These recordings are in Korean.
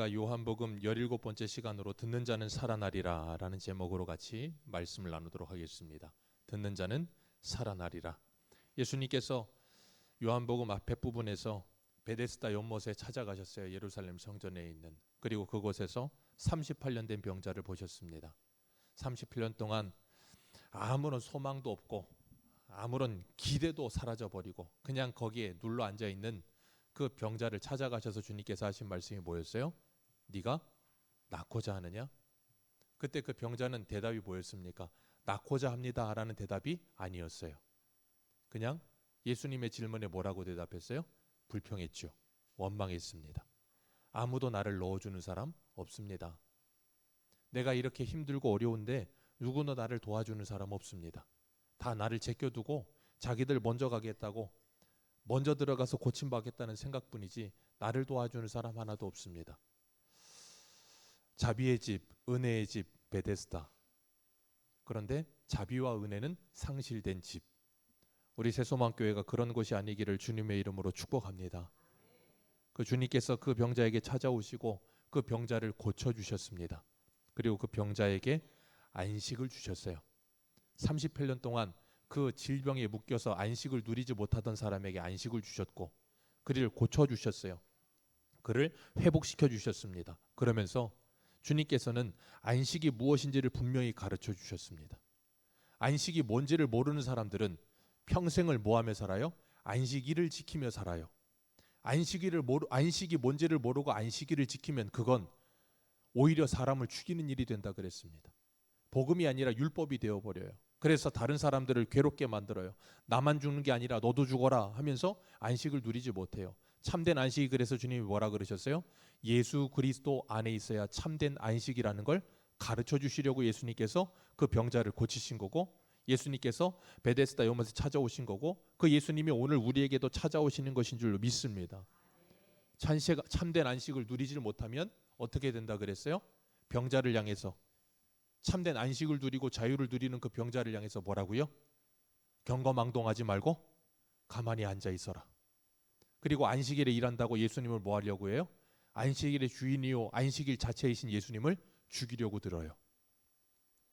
요한복음 17번째 시간으로 듣는 자는 살아나리라 라는 제목으로 같이 말씀을 나누도록 하겠습니다. 듣는 자는 살아나리라. 예수님께서 요한복음 앞에 부분에서 베데스다 연못에 찾아가셨어요. 예루살렘 성전에 있는. 그리고 그곳에서 38년 된 병자를 보셨습니다. 38년 동안 아무런 소망도 없고 아무런 기대도 사라져버리고 그냥 거기에 눌러 앉아있는 그 병자를 찾아가셔서 주님께서 하신 말씀이 뭐였어요? 네가 낫고자 하느냐? 그때 그 병자는 대답이 뭐였습니까? 낫고자 합니다 라는 대답이 아니었어요. 그냥 예수님의 질문에 뭐라고 대답했어요? 불평했죠. 원망했습니다. 아무도 나를 넣어주는 사람 없습니다. 내가 이렇게 힘들고 어려운데 누구나 나를 도와주는 사람 없습니다. 다 나를 제껴두고 자기들 먼저 가겠다고 먼저 들어가서 고침받겠다는 생각뿐이지 나를 도와주는 사람 하나도 없습니다. 자비의 집, 은혜의 집, 베데스다. 그런데 자비와 은혜는 상실된 집. 우리 새소망교회가 그런 곳이 아니기를 주님의 이름으로 축복합니다. 그 주님께서 그 병자에게 찾아오시고 그 병자를 고쳐주셨습니다. 그리고 그 병자에게 안식을 주셨어요. 38년 동안 그 질병에 묶여서 안식을 누리지 못하던 사람에게 안식을 주셨고 그를 고쳐주셨어요. 그를 회복시켜 주셨습니다. 그러면서 주님께서는 안식이 무엇인지를 분명히 가르쳐 주셨습니다. 안식이 뭔지를 모르는 사람들은 평생을 뭐하며 살아요? 안식일을 지키며 살아요. 안식이 뭔지를 모르고 안식일을 지키면 그건 오히려 사람을 죽이는 일이 된다 그랬습니다. 복음이 아니라 율법이 되어버려요. 그래서 다른 사람들을 괴롭게 만들어요. 나만 죽는 게 아니라 너도 죽어라 하면서 안식을 누리지 못해요. 참된 안식이 그래서 주님이 뭐라 그러셨어요? 예수 그리스도 안에 있어야 참된 안식이라는 걸 가르쳐 주시려고 예수님께서 그 병자를 고치신 거고 예수님께서 베데스다 연못에 찾아오신 거고 그 예수님이 오늘 우리에게도 찾아오시는 것인 줄로 믿습니다. 참된 안식을 누리지 못하면 어떻게 된다 그랬어요? 병자를 향해서 참된 안식을 누리고 자유를 누리는 그 병자를 향해서 뭐라고요? 경거망동하지 말고 가만히 앉아 있어라. 그리고 안식일에 일한다고 예수님을 뭐 하려고 해요? 안식일의 주인이요 안식일 자체이신 예수님을 죽이려고 들어요.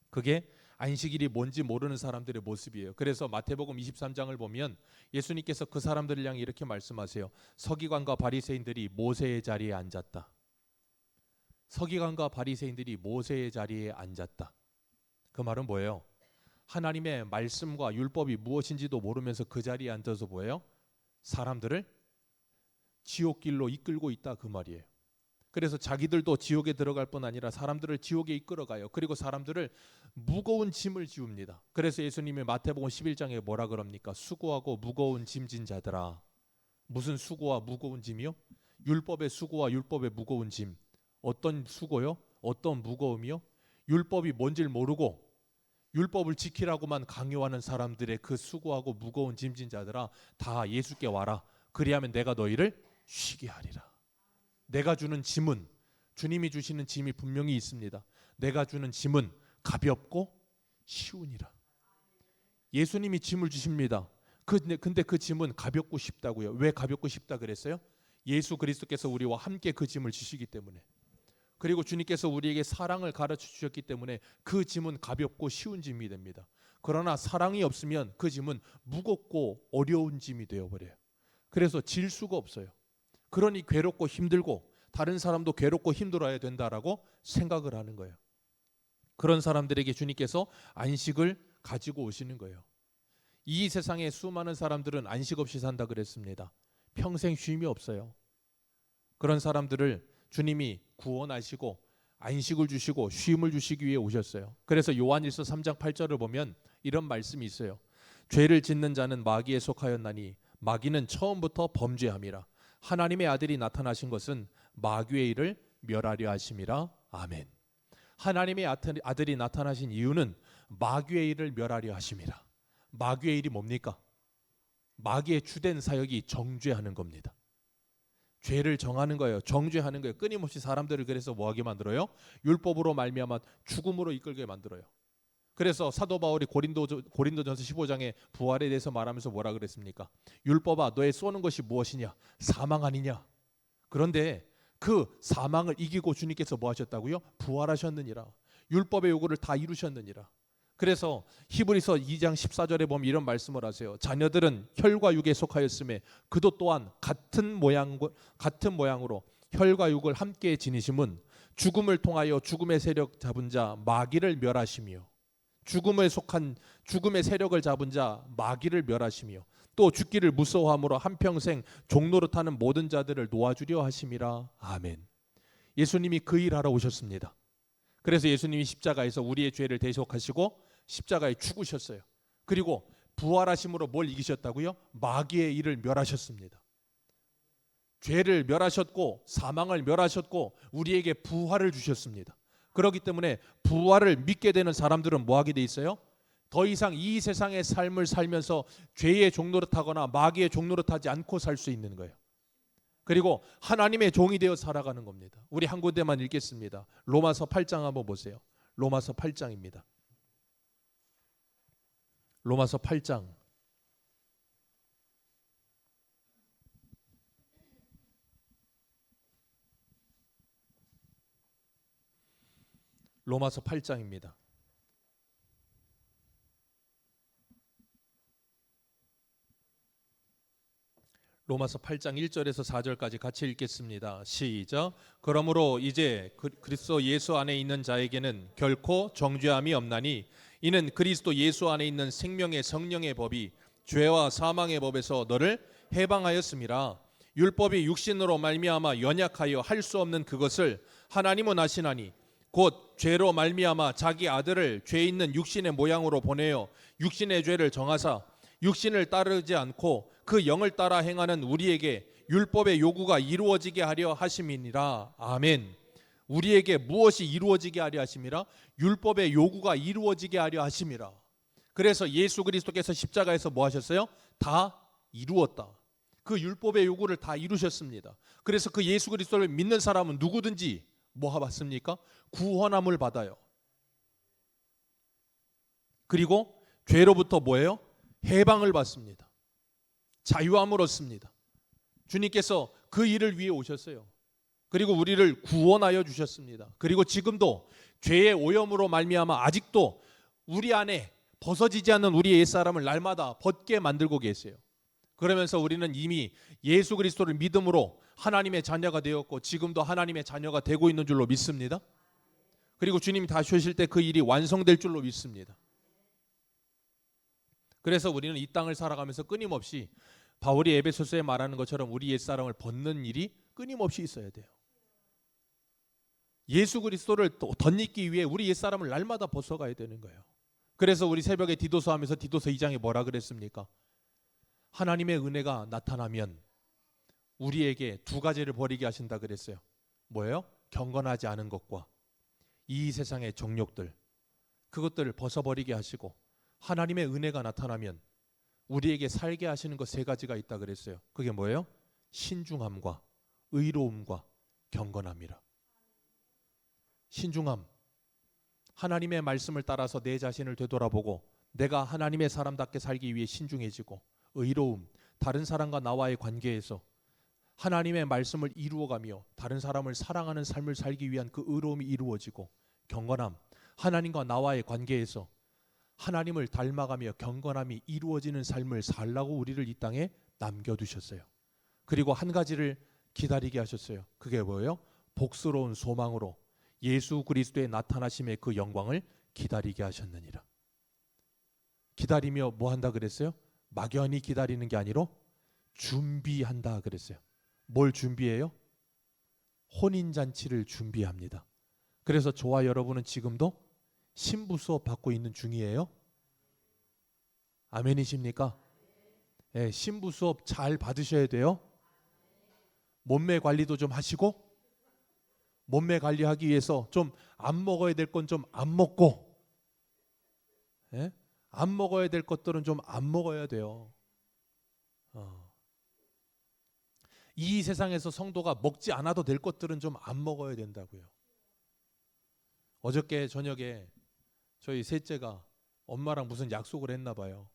그게 안식일이 뭔지 모르는 사람들의 모습이에요. 그래서 마태복음 23장을 보면 예수님께서 그 사람들을 향해 이렇게 말씀하세요. 서기관과 바리새인들이 모세의 자리에 앉았다. 서기관과 바리새인들이 모세의 자리에 앉았다. 그 말은 뭐예요? 하나님의 말씀과 율법이 무엇인지도 모르면서 그 자리에 앉아서 뭐예요? 사람들을 지옥길로 이끌고 있다 그 말이에요. 그래서 자기들도 지옥에 들어갈 뿐 아니라 사람들을 지옥에 이끌어가요. 그리고 사람들을 무거운 짐을 지웁니다. 그래서 예수님이 마태복음 11장에 뭐라 그럽니까? 수고하고 무거운 짐진 자들아. 무슨 수고와 무거운 짐이요? 율법의 수고와 율법의 무거운 짐. 어떤 수고요? 어떤 무거움이요? 율법이 뭔지를 모르고 율법을 지키라고만 강요하는 사람들의 그 수고하고 무거운 짐진 자들아 다 예수께 와라. 그리하면 내가 너희를 쉬게 하리라. 내가 주는 짐은 주님이 주시는 짐이 분명히 있습니다. 내가 주는 짐은 가볍고 쉬우니라. 예수님이 짐을 주십니다. 근데 그 짐은 가볍고 쉽다고요. 왜 가볍고 쉽다 그랬어요? 예수 그리스도께서 우리와 함께 그 짐을 지시기 때문에. 그리고 주님께서 우리에게 사랑을 가르쳐 주셨기 때문에 그 짐은 가볍고 쉬운 짐이 됩니다. 그러나 사랑이 없으면 그 짐은 무겁고 어려운 짐이 되어버려요. 그래서 질 수가 없어요. 그러니 괴롭고 힘들고 다른 사람도 괴롭고 힘들어야 된다라고 생각을 하는 거예요. 그런 사람들에게 주님께서 안식을 가지고 오시는 거예요. 이 세상에 수많은 사람들은 안식 없이 산다 그랬습니다. 평생 쉼이 없어요. 그런 사람들을 주님이 구원하시고 안식을 주시고 쉼을 주시기 위해 오셨어요. 그래서 요한일서 3장 8절을 보면 이런 말씀이 있어요. 죄를 짓는 자는 마귀에 속하였나니 마귀는 처음부터 범죄함이라. 하나님의 아들이 나타나신 것은 마귀의 일을 멸하려 하심이라. 아멘. 하나님의 아들이 나타나신 이유는 마귀의 일을 멸하려 하심이라. 마귀의 일이 뭡니까? 마귀의 주된 사역이 정죄하는 겁니다. 죄를 정하는 거예요. 정죄하는 거예요. 끊임없이 사람들을 그래서 뭐하게 만들어요? 율법으로 말미암아 죽음으로 이끌게 만들어요. 그래서 사도 바울이 고린도전서 15장에 부활에 대해서 말하면서 뭐라 그랬습니까? 율법아 너의 쏘는 것이 무엇이냐? 사망 아니냐? 그런데 그 사망을 이기고 주님께서 뭐 하셨다고요? 부활하셨느니라. 율법의 요구를 다 이루셨느니라. 그래서 히브리서 2장 14절에 보면 이런 말씀을 하세요. 자녀들은 혈과 육에 속하였음에 그도 또한 같은 모양으로 혈과 육을 함께 지니심은 죽음을 통하여 죽음의 세력 잡은 자 마귀를 멸하시며, 죽음에 속한 죽음의 세력을 잡은 자 마귀를 멸하시며, 또 죽기를 무서워함으로 한평생 종노릇하는 모든 자들을 놓아주려 하심이라. 아멘. 예수님이 그 일하러 오셨습니다. 그래서 예수님이 십자가에서 우리의 죄를 대속하시고 십자가에 죽으셨어요. 그리고 부활하심으로 뭘 이기셨다고요? 마귀의 일을 멸하셨습니다. 죄를 멸하셨고 사망을 멸하셨고 우리에게 부활을 주셨습니다. 그렇기 때문에 부활을 믿게 되는 사람들은 뭐 하게 돼 있어요? 더 이상 이 세상의 삶을 살면서 죄의 종노릇하거나 마귀의 종노릇하지 않고 살 수 있는 거예요. 그리고 하나님의 종이 되어 살아가는 겁니다. 우리 한 군데만 읽겠습니다. 로마서 8장 한번 보세요. 로마서 8장입니다. 로마서 8장. 로마서 8장입니다. 로마서 8장 1절에서 4절까지 같이 읽겠습니다. 시작. 그러므로 이제 그리스도 예수 안에 있는 자에게는 결코 정죄함이 없나니 이는 그리스도 예수 안에 있는 생명의 성령의 법이 죄와 사망의 법에서 너를 해방하였음이라. 율법이 육신으로 말미암아 연약하여 할 수 없는 그것을 하나님은 아시나니 곧 죄로 말미암아 자기 아들을 죄 있는 육신의 모양으로 보내어 육신의 죄를 정하사 육신을 따르지 않고 그 영을 따라 행하는 우리에게 율법의 요구가 이루어지게 하려 하심이니라. 아멘. 우리에게 무엇이 이루어지게 하려 하심이라? 율법의 요구가 이루어지게 하려 하심이라. 그래서 예수 그리스도께서 십자가에서 뭐 하셨어요? 다 이루었다. 그 율법의 요구를 다 이루셨습니다. 그래서 그 예수 그리스도를 믿는 사람은 누구든지 뭐 받습니까? 구원함을 받아요. 그리고 죄로부터 뭐예요? 해방을 받습니다. 자유함을 얻습니다. 주님께서 그 일을 위해 오셨어요. 그리고 우리를 구원하여 주셨습니다. 그리고 지금도 죄의 오염으로 말미암아 아직도 우리 안에 벗어지지 않는 우리 옛사람을 날마다 벗게 만들고 계세요. 그러면서 우리는 이미 예수 그리스도를 믿음으로 하나님의 자녀가 되었고 지금도 하나님의 자녀가 되고 있는 줄로 믿습니다. 그리고 주님이 다시 오실 때 그 일이 완성될 줄로 믿습니다. 그래서 우리는 이 땅을 살아가면서 끊임없이 바울이 에베소서에 말하는 것처럼 우리 옛사람을 벗는 일이 끊임없이 있어야 돼요. 예수 그리스도를 덧입기 위해 우리 옛사람을 날마다 벗어가야 되는 거예요. 그래서 우리 새벽에 디도서 하면서 디도서 2장에 뭐라 그랬습니까? 하나님의 은혜가 나타나면 우리에게 두 가지를 버리게 하신다 그랬어요. 뭐예요? 경건하지 않은 것과 이 세상의 정욕들, 그것들을 벗어버리게 하시고 하나님의 은혜가 나타나면 우리에게 살게 하시는 것 세 가지가 있다 그랬어요. 그게 뭐예요? 신중함과 의로움과 경건함이라. 신중함, 하나님의 말씀을 따라서 내 자신을 되돌아보고 내가 하나님의 사람답게 살기 위해 신중해지고, 의로움, 다른 사람과 나와의 관계에서 하나님의 말씀을 이루어가며 다른 사람을 사랑하는 삶을 살기 위한 그 의로움이 이루어지고, 경건함, 하나님과 나와의 관계에서 하나님을 닮아가며 경건함이 이루어지는 삶을 살라고 우리를 이 땅에 남겨두셨어요. 그리고 한 가지를 기다리게 하셨어요. 그게 뭐예요? 복스러운 소망으로 예수 그리스도의 나타나심의 그 영광을 기다리게 하셨느니라. 기다리며 뭐 한다 그랬어요? 막연히 기다리는 게 아니라 준비한다 그랬어요. 뭘 준비해요? 혼인잔치를 준비합니다. 그래서 저와 여러분은 지금도 신부 수업 받고 있는 중이에요. 아멘이십니까? 네, 신부 수업 잘 받으셔야 돼요. 몸매 관리도 좀 하시고, 몸매 관리하기 위해서 좀 안 먹어야 될 건 좀 안 먹고, 네? 안 먹어야 될 것들은 좀 안 먹어야 돼요. 이 세상에서 성도가 먹지 않아도 될 것들은 좀 안 먹어야 된다고요. 어저께 저녁에 저희 셋째가 엄마랑 무슨 약속을 했나 봐요.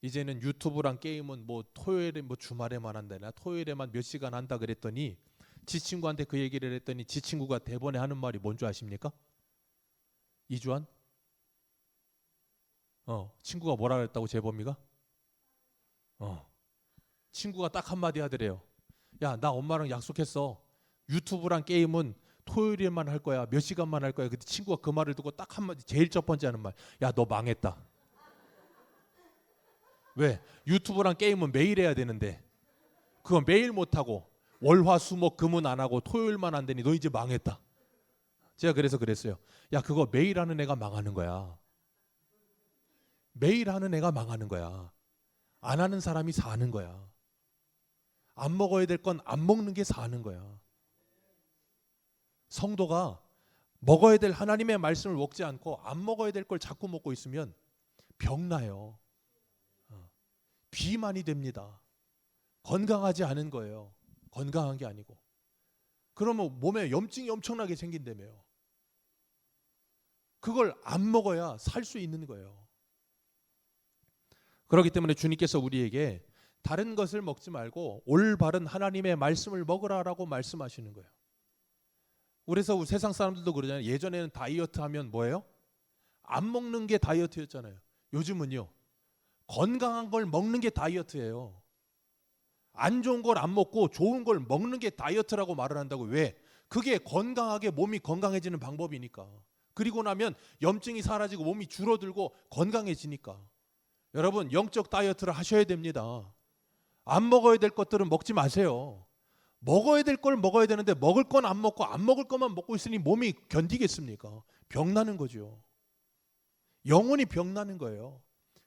이제는 유튜브랑 게임은 뭐 토요일에 뭐 주말에만 한다나 토요일에만 몇 시간 한다 그랬더니 지 친구한테 그 얘기를 했더니 지 친구가 대번에 하는 말이 뭔 줄 아십니까? 이주환? 친구가 뭐라 그랬다고 재범이가? 친구가 딱 한마디 하더래요. 야, 나 엄마랑 약속했어. 유튜브랑 게임은 토요일에만 할 거야. 몇 시간만 할 거야. 근데 친구가 그 말을 듣고 딱 한마디, 제일 첫 번째 하는 말. 야, 너 망했다. 왜? 유튜브랑 게임은 매일 해야 되는데 그건 매일 못하고 월화수목 금은 안 하고 토요일만 안 되니 너 이제 망했다. 제가 그래서 그랬어요. 야, 그거 매일 하는 애가 망하는 거야. 매일 하는 애가 망하는 거야. 안 하는 사람이 사는 거야. 안 먹어야 될 건 안 먹는 게 사는 거야. 성도가 먹어야 될 하나님의 말씀을 먹지 않고 안 먹어야 될 걸 자꾸 먹고 있으면 병나요. 비만이 됩니다. 건강하지 않은 거예요. 건강한 게 아니고. 그러면 몸에 염증이 엄청나게 생긴다며요. 그걸 안 먹어야 살 수 있는 거예요. 그렇기 때문에 주님께서 우리에게 다른 것을 먹지 말고 올바른 하나님의 말씀을 먹으라라고 말씀하시는 거예요. 그래서 세상 사람들도 그러잖아요. 예전에는 다이어트 하면 뭐예요? 안 먹는 게 다이어트였잖아요. 요즘은요, 건강한 걸 먹는 게 다이어트예요. 안 좋은 걸 안 먹고 좋은 걸 먹는 게 다이어트라고 말을 한다고. 왜? 그게 건강하게 몸이 건강해지는 방법이니까. 그리고 나면 염증이 사라지고 몸이 줄어들고 건강해지니까. 여러분, 영적 다이어트를 하셔야 됩니다. 안 먹어야 될 것들은 먹지 마세요. 먹어야 될 걸 먹어야 되는데 먹을 건 안 먹고 안 먹을 것만 먹고 있으니 몸이 견디겠습니까? 병나는 거죠. 영혼이 병나는 거예요.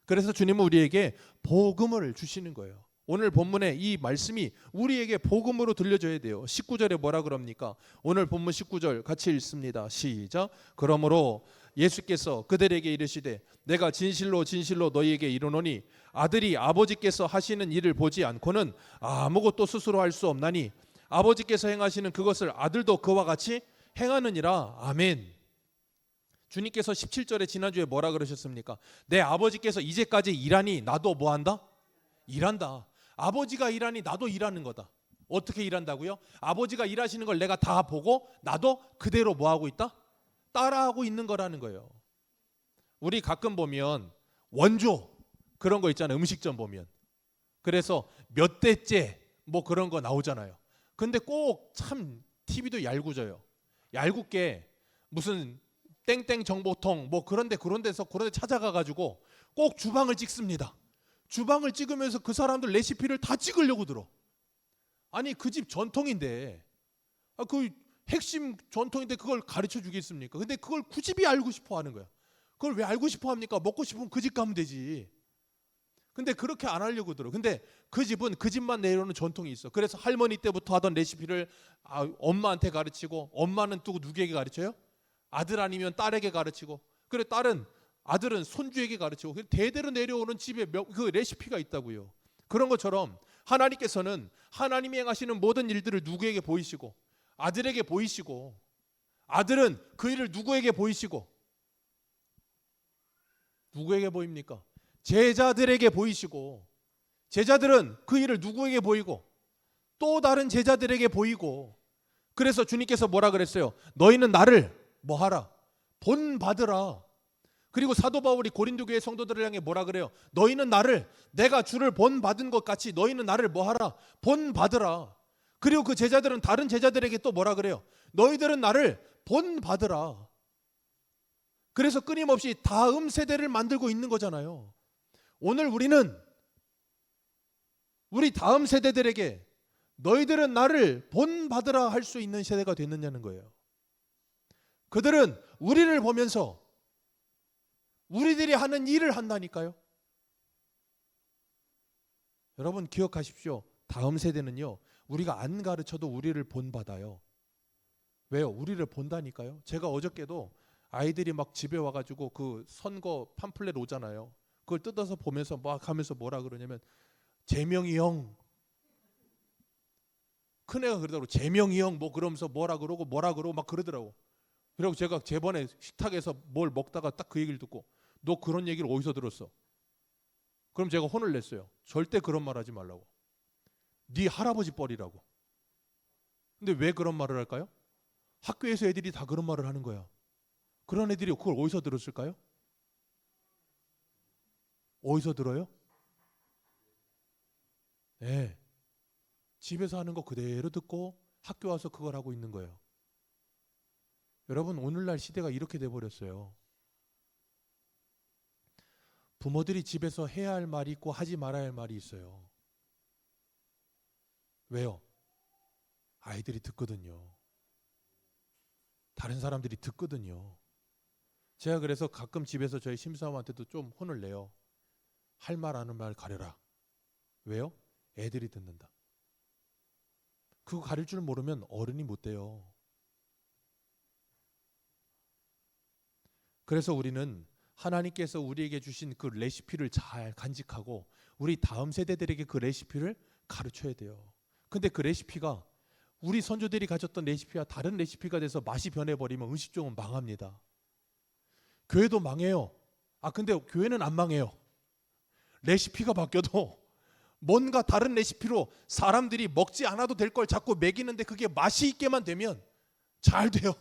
그래서 주님은 우리에게 복음을 주시는 거예요. 오늘 본문의 이 말씀이 우리에게 복음으로 들려져야 돼요. 19절에 뭐라 그럽니까? 오늘 본문 19절 같이 읽습니다. 시작. 그러므로 예수께서 그들에게 이르시되 내가 진실로 진실로 너희에게 이르노니 아들이 아버지께서 하시는 일을 보지 않고는 아무것도 스스로 할 수 없나니 아버지께서 행하시는 그것을 아들도 그와 같이 행하느니라. 아멘. 주님께서 17절에 지난주에 뭐라 그러셨습니까? 내 아버지께서 이제까지 일하니 나도 뭐한다? 일한다. 아버지가 일하니 나도 일하는 거다. 어떻게 일한다고요? 아버지가 일하시는 걸 내가 다 보고 나도 그대로 뭐하고 있다? 따라하고 있는 거라는 거예요. 우리 가끔 보면 원조 그런 거 있잖아요. 음식점 보면. 그래서 몇 대째 뭐 그런 거 나오잖아요. 근데 꼭 참 TV도 얄궂어요. 얄궂게 무슨 땡땡 정보통 뭐 그런 데 찾아가 가지고 꼭 주방을 찍습니다. 주방을 찍으면서 그 사람들 레시피를 다 찍으려고 들어. 아니, 그 집 전통인데, 그 핵심 전통인데 그걸 가르쳐 주겠습니까? 근데 그걸 그 집이 알고 싶어 하는 거야. 그걸 왜 알고 싶어 합니까? 먹고 싶으면 그 집 가면 되지. 근데 그렇게 안 하려고 들어. 근데 그 집은 그 집만 내려오는 전통이 있어. 그래서 할머니 때부터 하던 레시피를 엄마한테 가르치고, 엄마는 또 누구에게 가르쳐요? 아들 아니면 딸에게 가르치고, 그래 아들은 손주에게 가르치고, 대대로 내려오는 집에 그 레시피가 있다고요. 그런 것처럼 하나님께서는 하나님이 행하시는 모든 일들을 누구에게 보이시고, 아들에게 보이시고, 아들은 그 일을 누구에게 보이시고, 누구에게 보입니까? 제자들에게 보이시고, 제자들은 그 일을 누구에게 보이고 또 다른 제자들에게 보이고. 그래서 주님께서 뭐라 그랬어요? 너희는 나를 뭐 하라? 본받으라. 그리고 사도 바울이 고린도 교회 성도들을 향해 뭐라 그래요? 너희는 나를, 내가 주를 본받은 것 같이 너희는 나를 뭐 하라? 본받으라. 그리고 그 제자들은 다른 제자들에게 또 뭐라 그래요? 너희들은 나를 본받으라. 그래서 끊임없이 다음 세대를 만들고 있는 거잖아요. 오늘 우리는 우리 다음 세대들에게 너희들은 나를 본받으라 할 수 있는 세대가 됐느냐는 거예요. 그들은 우리를 보면서 우리들이 하는 일을 한다니까요. 여러분 기억하십시오. 다음 세대는요, 우리가 안 가르쳐도 우리를 본받아요. 왜요? 우리를 본다니까요. 제가 어저께도 아이들이 막 집에 와가지고 그 선거 팜플렛 오잖아요. 그걸 뜯어서 보면서 막 하면서 뭐라 그러냐면, 재명이 형, 큰애가 그러더라고. 재명이 형 뭐 그러면서 뭐라 그러고 막 그러더라고. 그리고 제가 저번에 식탁에서 뭘 먹다가 딱 그 얘기를 듣고, 너 그런 얘기를 어디서 들었어? 그럼 제가 혼을 냈어요. 절대 그런 말 하지 말라고. 네 할아버지 뻘이라고. 근데 왜 그런 말을 할까요? 학교에서 애들이 다 그런 말을 하는 거야. 그런 애들이 그걸 어디서 들었을까요? 어디서 들어요? 네. 집에서 하는 거 그대로 듣고 학교 와서 그걸 하고 있는 거예요. 여러분, 오늘날 시대가 이렇게 돼버렸어요. 부모들이 집에서 해야 할 말이 있고 하지 말아야 할 말이 있어요. 왜요? 아이들이 듣거든요. 다른 사람들이 듣거든요. 제가 그래서 가끔 집에서 저희 심사함한테도 좀 혼을 내요. 할 말 아는 말 가려라. 왜요? 애들이 듣는다. 그거 가릴 줄 모르면 어른이 못 돼요. 그래서 우리는 하나님께서 우리에게 주신 그 레시피를 잘 간직하고 우리 다음 세대들에게 그 레시피를 가르쳐야 돼요. 근데 그 레시피가 우리 선조들이 가졌던 레시피와 다른 레시피가 돼서 맛이 변해버리면 음식점은 망합니다. 교회도 망해요. 근데 교회는 안 망해요. 레시피가 바뀌어도 뭔가 다른 레시피로 사람들이 먹지 않아도 될 걸 자꾸 먹이는데 그게 맛이 있게만 되면 잘 돼요.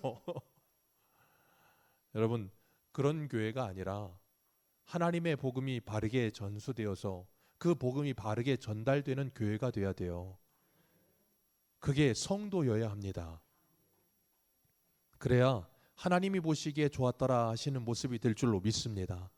여러분, 그런 교회가 아니라 하나님의 복음이 바르게 전수되어서 그 복음이 바르게 전달되는 교회가 돼야 돼요. 그게 성도여야 합니다. 그래야 하나님이 보시기에 좋았더라 하시는 모습이 될 줄로 믿습니다.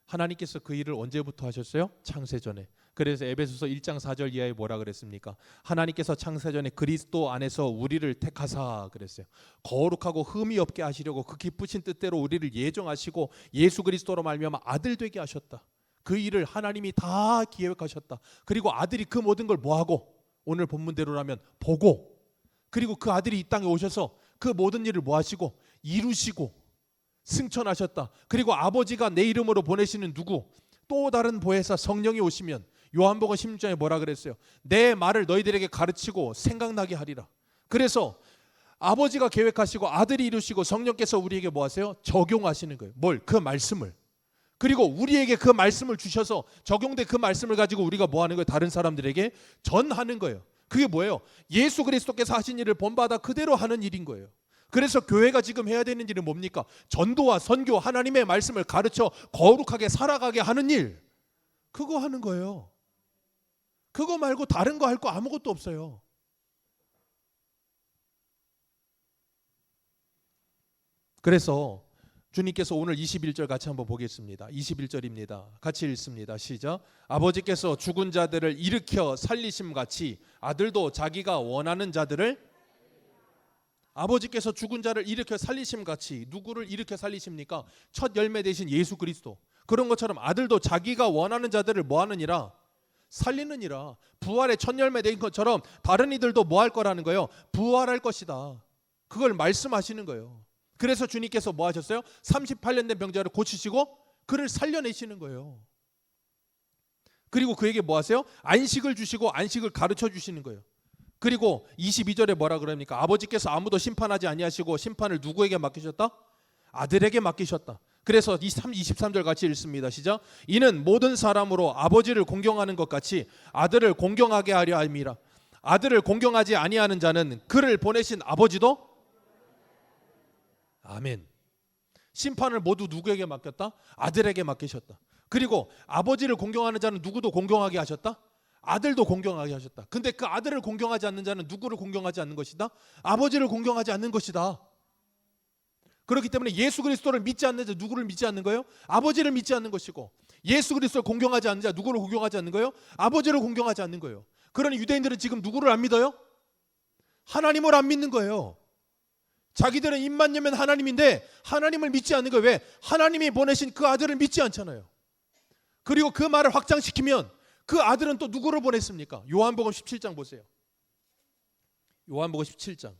하나님께서 그 일을 언제부터 하셨어요? 창세전에. 그래서 에베소서 1장 4절 이하에 뭐라 그랬습니까? 하나님께서 창세전에 그리스도 안에서 우리를 택하사 그랬어요. 거룩하고 흠이 없게 하시려고 그 기쁘신 뜻대로 우리를 예정하시고 예수 그리스도로 말미암아 아들 되게 하셨다. 그 일을 하나님이 다 기획하셨다. 그리고 아들이 그 모든 걸 뭐하고? 오늘 본문대로라면 보고, 그리고 그 아들이 이 땅에 오셔서 그 모든 일을 뭐하시고? 이루시고 승천하셨다. 그리고 아버지가 내 이름으로 보내시는 누구? 또 다른 보혜사 성령이 오시면 요한복음 16장에 뭐라 그랬어요? 내 말을 너희들에게 가르치고 생각나게 하리라. 그래서 아버지가 계획하시고 아들이 이루시고 성령께서 우리에게 뭐 하세요? 적용하시는 거예요. 뭘? 그 말씀을. 그리고 우리에게 그 말씀을 주셔서 적용된 그 말씀을 가지고 우리가 뭐 하는 거예요? 다른 사람들에게 전하는 거예요. 그게 뭐예요? 예수 그리스도께서 하신 일을 본받아 그대로 하는 일인 거예요. 그래서 교회가 지금 해야 되는 일은 뭡니까? 전도와 선교, 하나님의 말씀을 가르쳐 거룩하게 살아가게 하는 일. 그거 하는 거예요. 그거 말고 다른 거 할 거 아무것도 없어요. 그래서 주님께서 오늘 21절 같이 한번 보겠습니다. 21절입니다. 같이 읽습니다. 시작. 아버지께서 죽은 자들을 일으켜 살리심 같이 아들도 자기가 원하는 자들을, 아버지께서 죽은 자를 일으켜 살리심 같이 누구를 일으켜 살리십니까? 첫 열매 되신 예수 그리스도. 그런 것처럼 아들도 자기가 원하는 자들을 뭐 하느니라? 살리느니라. 부활의 첫 열매 된 것처럼 다른 이들도 뭐 할 거라는 거예요? 부활할 것이다. 그걸 말씀하시는 거예요. 그래서 주님께서 뭐 하셨어요? 38년 된 병자를 고치시고 그를 살려내시는 거예요. 그리고 그에게 뭐 하세요? 안식을 주시고 안식을 가르쳐 주시는 거예요. 그리고 22절에 뭐라 그럽니까? 아버지께서 아무도 심판하지 아니하시고 심판을 누구에게 맡기셨다? 아들에게 맡기셨다. 그래서 23절 같이 읽습니다. 시작. 이는 모든 사람으로 아버지를 공경하는 것 같이 아들을 공경하게 하려 함이라. 아들을 공경하지 아니하는 자는 그를 보내신 아버지도, 아멘. 심판을 모두 누구에게 맡겼다? 아들에게 맡기셨다. 그리고 아버지를 공경하는 자는 누구도 공경하게 하셨다? 아들도 공경하게 하셨다. 근데 그 아들을 공경하지 않는 자는 누구를 공경하지 않는 것이다? 아버지를 공경하지 않는 것이다. 그렇기 때문에 예수 그리스도를 믿지 않는 자 누구를 믿지 않는 거예요? 아버지를 믿지 않는 것이고, 예수 그리스도를 공경하지 않는 자 누구를 공경하지 않는 거예요? 아버지를 공경하지 않는 거예요. 그러니 유대인들은 지금 누구를 안 믿어요? 하나님을 안 믿는 거예요. 자기들은 입만 열면 하나님인데 하나님을 믿지 않는 거예요. 왜? 하나님이 보내신 그 아들을 믿지 않잖아요. 그리고 그 말을 확장시키면 그 아들은 또 누구를 보냈습니까? 요한복음 17장 보세요. 요한복음 17장.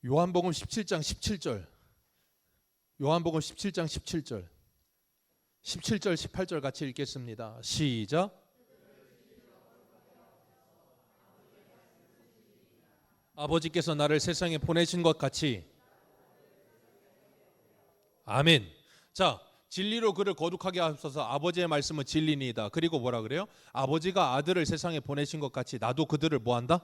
요한복음 17장 17절. 요한복음 17장 17절. 17절 18절 같이 읽겠습니다. 시작. 아버지께서 나를 세상에 보내신 것 같이. 아멘. 자, 진리로 그를 거룩하게 하소서. 아버지의 말씀은 진리니이다. 그리고 뭐라 그래요? 아버지가 아들을 세상에 보내신 것 같이 나도 그들을 뭐한다?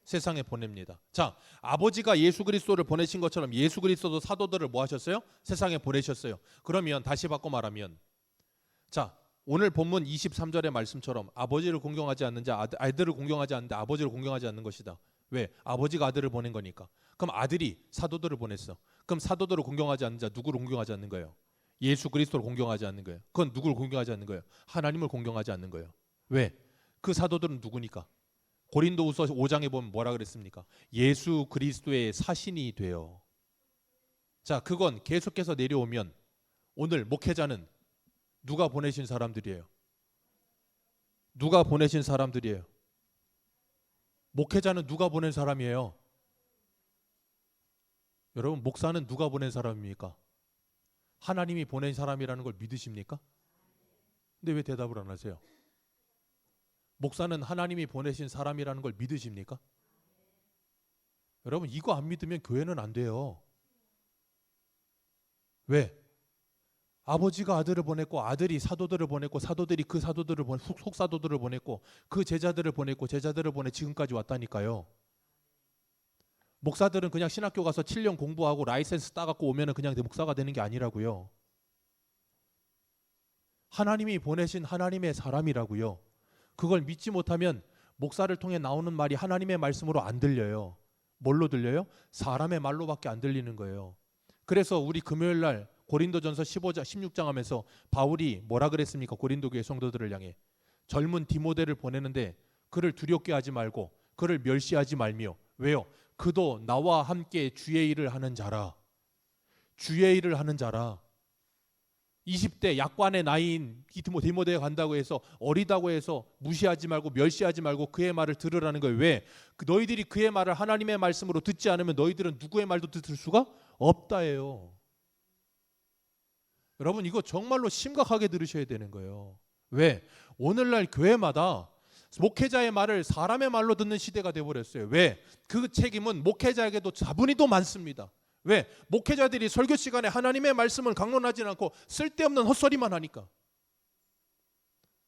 세상에 보냅니다. 자, 아버지가 예수 그리스도를 보내신 것처럼 예수 그리스도도 사도들을 뭐 하셨어요? 세상에 보내셨어요. 그러면 다시 바꿔 말하면, 자, 오늘 본문 23절의 말씀처럼 아버지를 공경하지 않는 자, 아들을 공경하지 않는데 아버지를 공경하지 않는 것이다. 왜? 아버지가 아들을 보낸 거니까. 그럼 아들이 사도들을 보냈어. 그럼 사도들을 공경하지 않는 자 누구를 공경하지 않는 거예요? 예수 그리스도를 공경하지 않는 거예요. 그건 누구를 공경하지 않는 거예요? 하나님을 공경하지 않는 거예요. 왜? 그 사도들은 누구니까? 고린도후서 5장에 보면 뭐라 그랬습니까? 예수 그리스도의 사신이 되어. 자, 그건 계속해서 내려오면 오늘 목회자는 누가 보내신 사람들이에요? 누가 보내신 사람들이에요? 목회자는 누가 보낸 사람이에요? 여러분, 목사는 누가 보낸 사람입니까? 하나님이 보낸 사람이라는 걸 믿으십니까? 근데 왜 대답을 안 하세요? 목사는 하나님이 보내신 사람이라는 걸 믿으십니까? 여러분, 이거 안 믿으면 교회는 안 돼요. 왜? 아버지가 아들을 보냈고 아들이 사도들을 보냈고 사도들이 그 사도들을 속사도들을 보냈고 그 제자들을 보냈고 제자들을 보내 지금까지 왔다니까요. 목사들은 그냥 신학교 가서 7년 공부하고 라이센스 따갖고 오면은 그냥 목사가 되는 게 아니라고요. 하나님이 보내신 하나님의 사람이라고요. 그걸 믿지 못하면 목사를 통해 나오는 말이 하나님의 말씀으로 안 들려요. 뭘로 들려요? 사람의 말로밖에 안 들리는 거예요. 그래서 우리 금요일 날 고린도전서 15장 16장 하면서 바울이 뭐라 그랬습니까? 고린도 교회 성도들을 향해 젊은 디모데를 보내는데 그를 두렵게 하지 말고 그를 멸시하지 말며. 왜요? 그도 나와 함께 주의 일을 하는 자라. 주의 일을 하는 자라. 20대 약관의 나이인 디모데에 간다고 해서 어리다고 해서 무시하지 말고 멸시하지 말고 그의 말을 들으라는 거예요. 왜? 너희들이 그의 말을 하나님의 말씀으로 듣지 않으면 너희들은 누구의 말도 들을 수가 없다예요. 여러분, 이거 정말로 심각하게 들으셔야 되는 거예요. 왜? 오늘날 교회마다 목회자의 말을 사람의 말로 듣는 시대가 되어버렸어요. 왜? 그 책임은 목회자에게도 자분이도 많습니다. 왜? 목회자들이 설교 시간에 하나님의 말씀을 강론하지 않고 쓸데없는 헛소리만 하니까.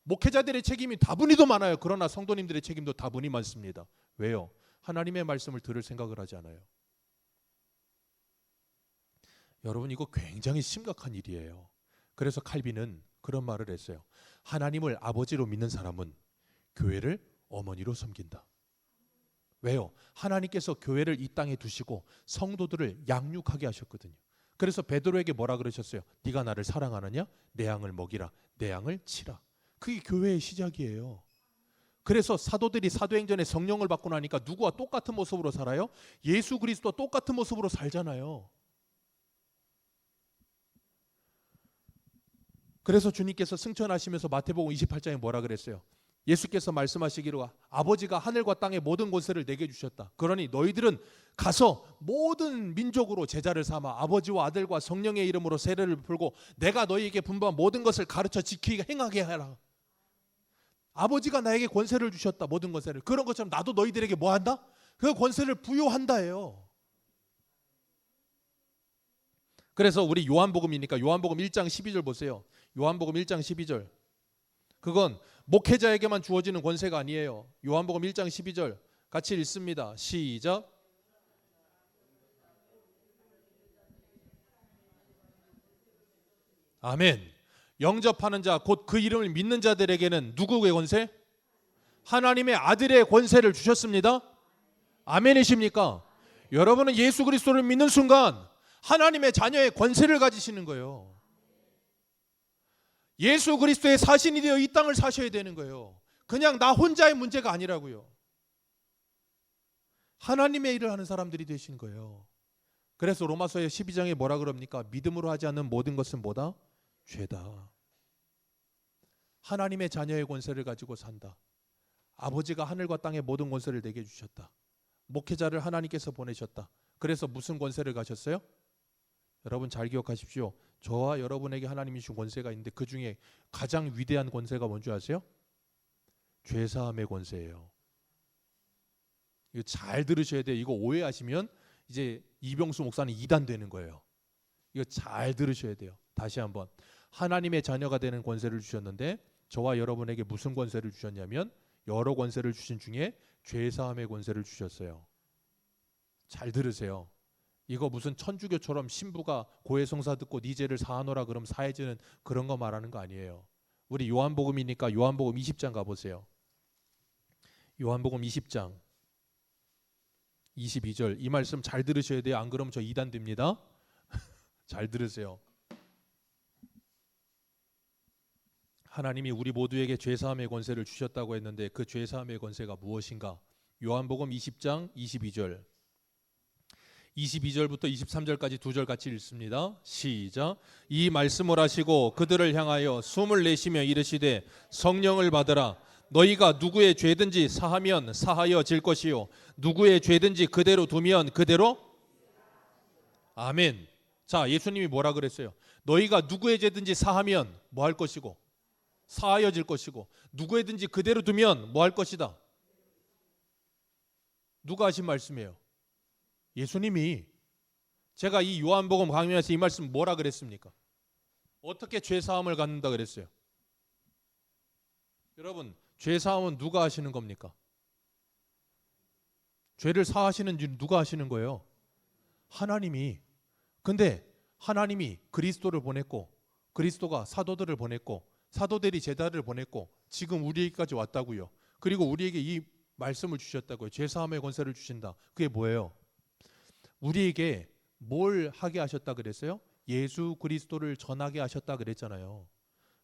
목회자들의 책임이 다분히도 많아요. 그러나 성도님들의 책임도 다분히 많습니다. 왜요? 하나님의 말씀을 들을 생각을 하지 않아요. 여러분, 이거 굉장히 심각한 일이에요. 그래서 칼빈은 그런 말을 했어요. 하나님을 아버지로 믿는 사람은 교회를 어머니로 섬긴다. 왜요? 하나님께서 교회를 이 땅에 두시고 성도들을 양육하게 하셨거든요. 그래서 베드로에게 뭐라 그러셨어요? 네가 나를 사랑하느냐? 내 양을 먹이라. 내 양을 치라. 그게 교회의 시작이에요. 그래서 사도들이 사도행전에 성령을 받고 나니까 누구와 똑같은 모습으로 살아요? 예수 그리스도와 똑같은 모습으로 살잖아요. 그래서 주님께서 승천하시면서 마태복음 28장에 뭐라 그랬어요? 예수께서 말씀하시기로 아버지가 하늘과 땅의 모든 권세를 내게 주셨다. 그러니 너희들은 가서 모든 민족으로 제자를 삼아 아버지와 아들과 성령의 이름으로 세례를 풀고 내가 너희에게 분부한 모든 것을 가르쳐 지키게 행하게 하라. 아버지가 나에게 권세를 주셨다. 모든 권세를. 그런 것처럼 나도 너희들에게 뭐 한다? 그 권세를 부여한다예요. 그래서 우리 요한복음이니까 요한복음 1장 12절 보세요. 요한복음 1장 12절. 그건 목회자에게만 주어지는 권세가 아니에요. 요한복음 1장 12절 같이 읽습니다. 시작. 아멘. 영접하는 자 곧 그 이름을 믿는 자들에게는 누구의 권세? 하나님의 아들의 권세를 주셨습니다. 아멘이십니까? 여러분은 예수 그리스도를 믿는 순간 하나님의 자녀의 권세를 가지시는 거예요. 예수 그리스도의 사신이 되어 이 땅을 사셔야 되는 거예요. 그냥 나 혼자의 문제가 아니라고요. 하나님의 일을 하는 사람들이 되신 거예요. 그래서 로마서의 12장에 뭐라 그럽니까? 믿음으로 하지 않는 모든 것은 뭐다? 죄다. 하나님의 자녀의 권세를 가지고 산다. 아버지가 하늘과 땅의 모든 권세를 내게 주셨다. 목회자를 하나님께서 보내셨다. 그래서 무슨 권세를 가셨어요? 여러분 잘 기억하십시오. 저와 여러분에게 하나님이 주신 권세가 있는데 그 중에 가장 위대한 권세가 뭔지 아세요? 죄사함의 권세예요. 이거 잘 들으셔야 돼요. 이거 오해하시면 이제 이병수 목사는 이단 되는 거예요. 이거 잘 들으셔야 돼요. 다시 한번. 하나님의 자녀가 되는 권세를 주셨는데 저와 여러분에게 무슨 권세를 주셨냐면 여러 권세를 주신 중에 죄사함의 권세를 주셨어요. 잘 들으세요. 이거 무슨 천주교처럼 신부가 고해성사 듣고 네 죄를 사하노라 그럼 사해지는 그런 거 말하는 거 아니에요. 우리 요한복음이니까 요한복음 20장 가보세요. 요한복음 20장 22절 이 말씀 잘 들으셔야 돼요. 안 그러면 저 이단 됩니다. 잘 들으세요. 하나님이 우리 모두에게 죄사함의 권세를 주셨다고 했는데 그 죄사함의 권세가 무엇인가? 요한복음 20장 22절 22절부터 23절까지 두 절 같이 읽습니다. 시작. 이 말씀을 하시고 그들을 향하여 숨을 내쉬며 이르시되 성령을 받으라. 너희가 누구의 죄든지 사하면 사하여질 것이요 누구의 죄든지 그대로 두면 그대로. 아멘. 자, 예수님이 뭐라 그랬어요? 너희가 누구의 죄든지 사하면 뭐 할 것이고 사하여질 것이고 누구에든지 그대로 두면 뭐 할 것이다. 누가 하신 말씀이에요? 예수님이. 제가 이 요한복음 강의에서 이 말씀 뭐라 그랬습니까? 어떻게 죄사함을 갖는다 그랬어요? 여러분, 죄사함은 누가 하시는 겁니까? 죄를 사하시는 줄 누가 하시는 거예요? 하나님이. 근데 하나님이 그리스도를 보냈고 그리스도가 사도들을 보냈고 사도들이 제자를 보냈고 지금 우리에게까지 왔다고요. 그리고 우리에게 이 말씀을 주셨다고요. 죄사함의 권세를 주신다. 그게 뭐예요? 우리에게 뭘 하게 하셨다 그랬어요? 예수 그리스도를 전하게 하셨다 그랬잖아요.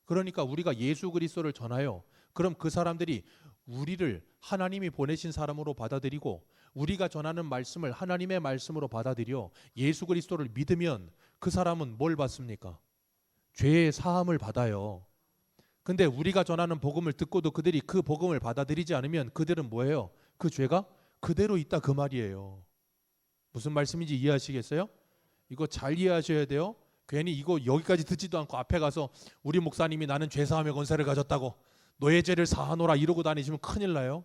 그러니까 우리가 예수 그리스도를 전하여 그럼 그 사람들이 우리를 하나님이 보내신 사람으로 받아들이고 우리가 전하는 말씀을 하나님의 말씀으로 받아들여 예수 그리스도를 믿으면 그 사람은 뭘 받습니까? 죄의 사함을 받아요. 근데 우리가 전하는 복음을 듣고도 그들이 그 복음을 받아들이지 않으면 그들은 뭐예요? 그 죄가 그대로 있다 그 말이에요. 무슨 말씀인지 이해하시겠어요? 이거 잘 이해하셔야 돼요. 괜히 이거 여기까지 듣지도 않고 앞에 가서 우리 목사님이 나는 죄사함의 권세를 가졌다고 너의 죄를 사하노라 이러고 다니시면 큰일 나요.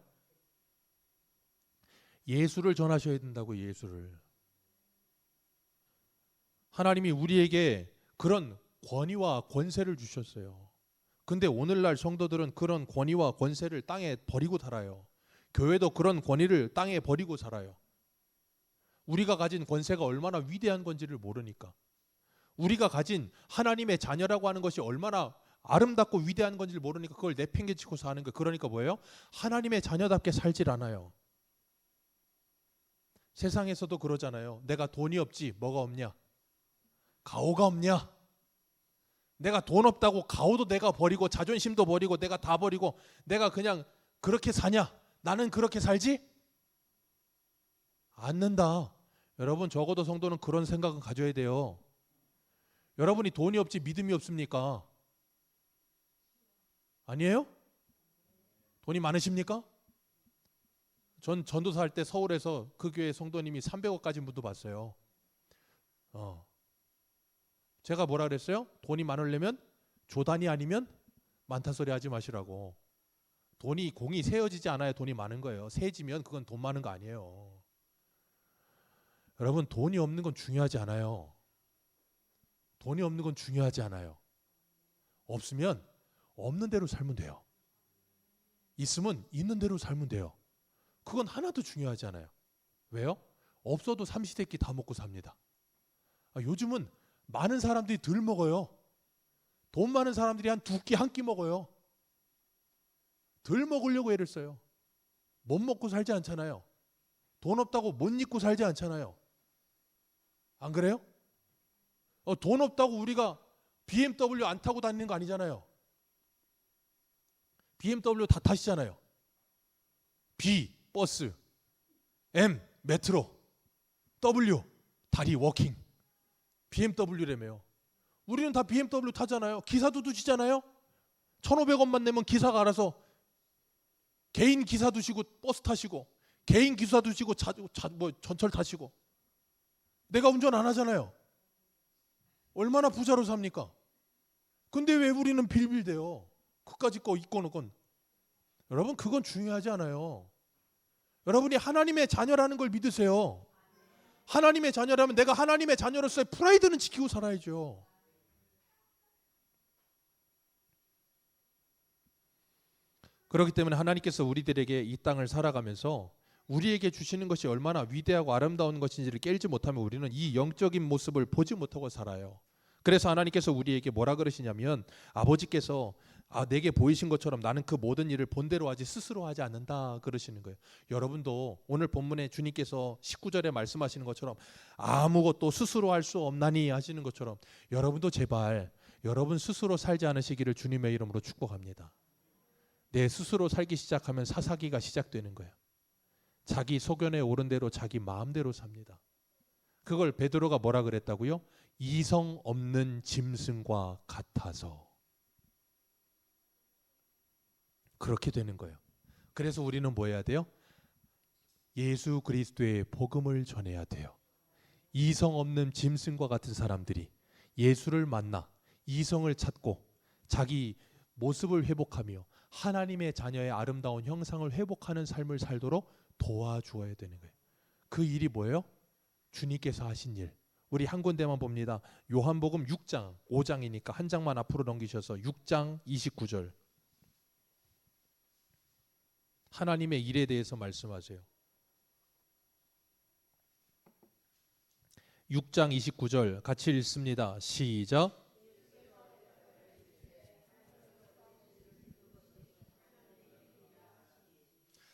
예수를 전하셔야 된다고. 예수를. 하나님이 우리에게 그런 권위와 권세를 주셨어요. 근데 오늘날 성도들은 그런 권위와 권세를 땅에 버리고 살아요. 교회도 그런 권위를 땅에 버리고 살아요. 우리가 가진 권세가 얼마나 위대한 건지를 모르니까. 우리가 가진 하나님의 자녀라고 하는 것이 얼마나 아름답고 위대한 건지를 모르니까 그걸 내팽개치고 사는 거. 그러니까 뭐예요? 하나님의 자녀답게 살질 않아요. 세상에서도 그러잖아요. 내가 돈이 없지 뭐가 없냐? 가오가 없냐? 내가 돈 없다고 가오도 내가 버리고 자존심도 버리고 내가 다 버리고 내가 그냥 그렇게 사냐? 나는 그렇게 살지? 않는다. 여러분 적어도 성도는 그런 생각은 가져야 돼요. 여러분이 돈이 없지 믿음이 없습니까? 아니에요? 돈이 많으십니까? 전 전도사 할 때 서울에서 그 교회 성도님이 300억 가진 분도 봤어요. 제가 뭐라 그랬어요? 돈이 많으려면 조단이 아니면 많다 소리 하지 마시라고. 돈이 공이 세어지지 않아야 돈이 많은 거예요. 세지면 그건 돈 많은 거 아니에요. 여러분 돈이 없는 건 중요하지 않아요. 돈이 없는 건 중요하지 않아요. 없으면 없는 대로 살면 돼요. 있으면 있는 대로 살면 돼요. 그건 하나도 중요하지 않아요. 왜요? 없어도 삼시세끼 다 먹고 삽니다. 요즘은 많은 사람들이 덜 먹어요. 돈 많은 사람들이 한 두 끼, 한 끼 먹어요. 덜 먹으려고 애를 써요. 못 먹고 살지 않잖아요. 돈 없다고 못 입고 살지 않잖아요. 안 그래요? 돈 없다고 우리가 BMW 안 타고 다니는 거 아니잖아요. BMW 다 타시잖아요. B, 버스, M, 메트로, W, 다리, 워킹. BMW라며요. 우리는 다 BMW 타잖아요. 기사도 두시잖아요. 1,500원만 내면 기사가 알아서 개인 기사 두시고 버스 타시고 개인 기사 두시고 전철 타시고 내가 운전 안 하잖아요. 얼마나 부자로 삽니까? 근데 왜 우리는 빌빌대요? 그까짓 거 있건 없건. 여러분 그건 중요하지 않아요. 여러분이 하나님의 자녀라는 걸 믿으세요. 하나님의 자녀라면 내가 하나님의 자녀로서의 프라이드는 지키고 살아야죠. 그렇기 때문에 하나님께서 우리들에게 이 땅을 살아가면서 우리에게 주시는 것이 얼마나 위대하고 아름다운 것인지를 깨닫지 못하면 우리는 이 영적인 모습을 보지 못하고 살아요. 그래서 하나님께서 우리에게 뭐라 그러시냐면, 아버지께서 내게 보이신 것처럼 나는 그 모든 일을 본대로 하지 스스로 하지 않는다 그러시는 거예요. 여러분도 오늘 본문에 주님께서 19절에 말씀하시는 것처럼 아무것도 스스로 할 수 없나니 하시는 것처럼 여러분도 제발 여러분 스스로 살지 않으시기를 주님의 이름으로 축복합니다. 내 스스로 살기 시작하면 사사기가 시작되는 거예요. 자기 소견에 오른 대로 자기 마음대로 삽니다. 그걸 베드로가 뭐라 그랬다고요? 이성 없는 짐승과 같아서. 그렇게 되는 거예요. 그래서 우리는 뭐 해야 돼요? 예수 그리스도의 복음을 전해야 돼요. 이성 없는 짐승과 같은 사람들이 예수를 만나 이성을 찾고 자기 모습을 회복하며 하나님의 자녀의 아름다운 형상을 회복하는 삶을 살도록 도와주어야 되는 거예요. 그 일이 뭐예요? 주님께서 하신 일. 우리 한 군데만 봅니다. 요한복음 6장, 5장이니까 한 장만 앞으로 넘기셔서 6장 29절. 하나님의 일에 대해서 말씀하세요. 6장 29절 같이 읽습니다. 시작.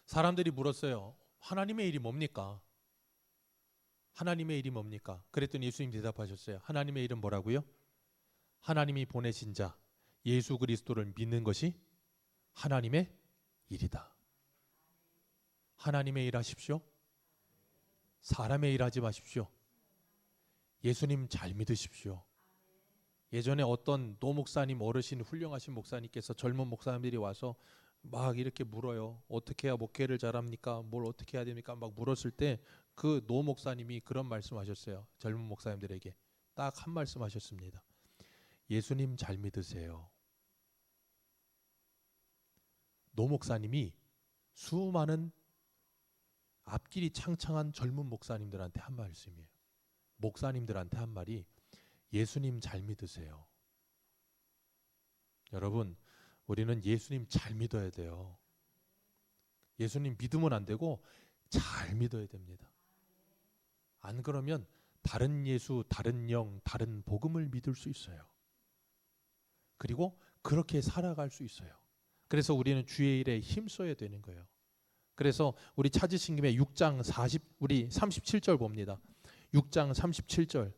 사람들이 물었어요. 하나님의 일이 뭡니까? 하나님의 일이 뭡니까? 그랬더니 예수님 대답하셨어요. 하나님의 일은 뭐라고요? 하나님이 보내신 자 예수 그리스도를 믿는 것이 하나님의 일이다. 하나님의 일 하십시오. 사람의 일 하지 마십시오. 예수님 잘 믿으십시오. 예전에 어떤 노 목사님, 어르신 훌륭하신 목사님께서 젊은 목사님들이 와서 막 이렇게 물어요. 어떻게 해야 목회를 잘합니까? 뭘 어떻게 해야 됩니까? 막 물었을 때 그 노 목사님이 그런 말씀하셨어요. 젊은 목사님들에게 딱 한 말씀 하셨습니다. 예수님 잘 믿으세요. 노 목사님이 수많은 앞길이 창창한 젊은 목사님들한테 한 말씀이에요. 목사님들한테 한 말이 예수님 잘 믿으세요. 여러분, 우리는 예수님 잘 믿어야 돼요. 예수님 믿으면 안 되고 잘 믿어야 됩니다. 안 그러면 다른 예수, 다른 영, 다른 복음을 믿을 수 있어요. 그리고 그렇게 살아갈 수 있어요. 그래서 우리는 주의 일에 힘써야 되는 거예요. 그래서 우리 찾으신 김에 6장 우리 37절 봅니다. 6장 37절.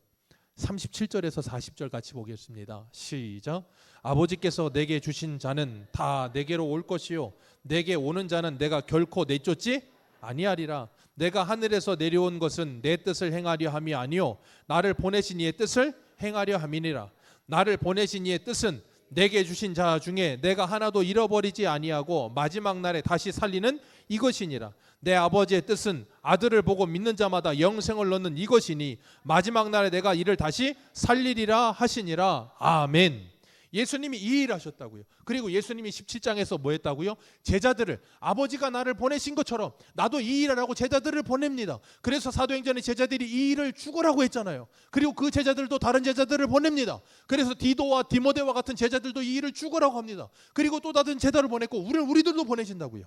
37절에서 40절 같이 보겠습니다. 시작. 아버지께서 내게 주신 자는 다 내게로 올 것이요 내게 오는 자는 내가 결코 내쫓지 아니하리라. 내가 하늘에서 내려온 것은 내 뜻을 행하려 함이 아니요 나를 보내신 이의 뜻을 행하려 함이니라. 나를 보내신 이의 뜻은 내게 주신 자 중에 내가 하나도 잃어버리지 아니하고 마지막 날에 다시 살리는 이것이니라. 내 아버지의 뜻은 아들을 보고 믿는 자마다 영생을 얻는 이것이니 마지막 날에 내가 이를 다시 살리리라 하시니라. 아멘. 예수님이 이 일 하셨다고요. 그리고 예수님이 17장에서 뭐 했다고요? 제자들을 아버지가 나를 보내신 것처럼 나도 이 일을 하고 제자들을 보냅니다. 그래서 사도행전의 제자들이 이 일을 죽으라고 했잖아요. 그리고 그 제자들도 다른 제자들을 보냅니다. 그래서 디도와 디모데와 같은 제자들도 이 일을 죽으라고 합니다. 그리고 또 다른 제자를 보냈고 우리들도 보내신다고요.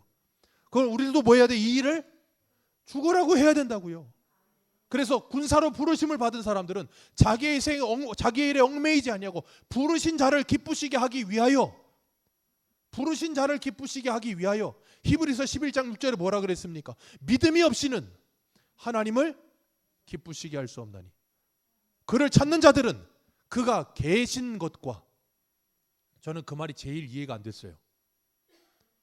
그걸 우리들도 뭐 해야 돼? 이 일을 죽으라고 해야 된다고요. 그래서 군사로 부르심을 받은 사람들은 자기의 일에 얽매이지 아니하고 부르신 자를 기쁘시게 하기 위하여 히브리서 11장 6절에 뭐라 그랬습니까? 믿음이 없이는 하나님을 기쁘시게 할 수 없나니 그를 찾는 자들은 그가 계신 것과 저는 그 말이 제일 이해가 안 됐어요.